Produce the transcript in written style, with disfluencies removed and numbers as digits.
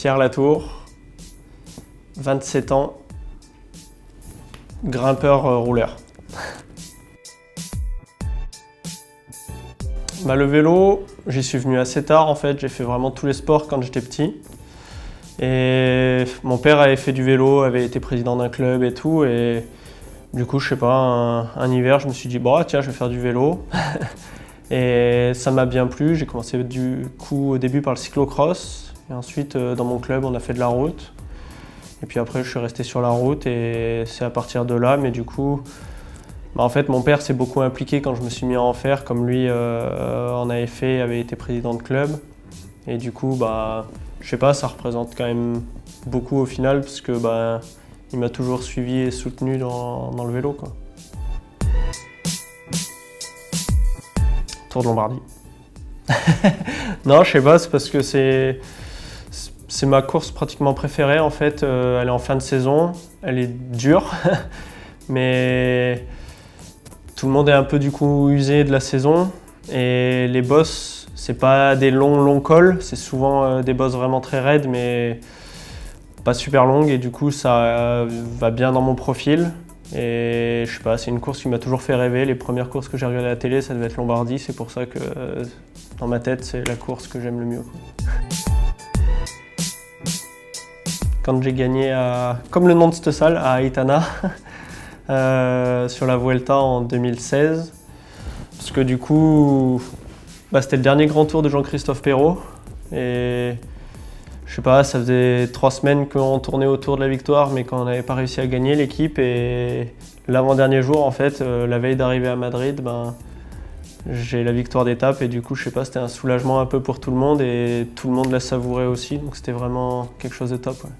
Pierre Latour, 27 ans, grimpeur-rouleur. Le vélo, j'y suis venu assez tard en fait, j'ai fait vraiment tous les sports quand j'étais petit. Et mon père avait fait du vélo, avait été président d'un club et tout, et du coup, je sais pas, un hiver, je me suis dit, bon, tiens, je vais faire du vélo. Et ça m'a bien plu, j'ai commencé du coup au début par le cyclocross, et ensuite dans mon club, on a fait de la route. Et puis après, je suis resté sur la route, et c'est à partir de là, mais du coup, en fait, mon père s'est beaucoup impliqué quand je me suis mis à en faire, comme lui en avait fait, avait été président de club. Et du coup, je sais pas, ça représente quand même beaucoup au final, parce que il m'a toujours suivi et soutenu dans le vélo, quoi. Tour de Lombardie. Non, je sais pas, c'est parce que c'est ma course pratiquement préférée en fait. Elle est en fin de saison, elle est dure, mais tout le monde est un peu du coup usé de la saison. Et les bosses, c'est pas des longs cols, c'est souvent des bosses vraiment très raides, mais pas super longues. Et du coup, ça va bien dans mon profil. Et je sais pas, c'est une course qui m'a toujours fait rêver. Les premières courses que j'ai regardées à la télé, ça devait être Lombardie. C'est pour ça que dans ma tête, c'est la course que j'aime le mieux, quoi. Quand j'ai gagné, comme le nom de cette salle, à Aitana, sur la Vuelta en 2016. Parce que du coup, c'était le dernier grand tour de Jean-Christophe Péraud. Et je sais pas, ça faisait 3 semaines qu'on tournait autour de la victoire, mais qu'on n'avait pas réussi à gagner l'équipe. Et l'avant-dernier jour, en fait, la veille d'arriver à Madrid, j'ai la victoire d'étape. Et du coup, je sais pas, c'était un soulagement un peu pour tout le monde. Et tout le monde l'a savouré aussi. Donc c'était vraiment quelque chose de top, ouais.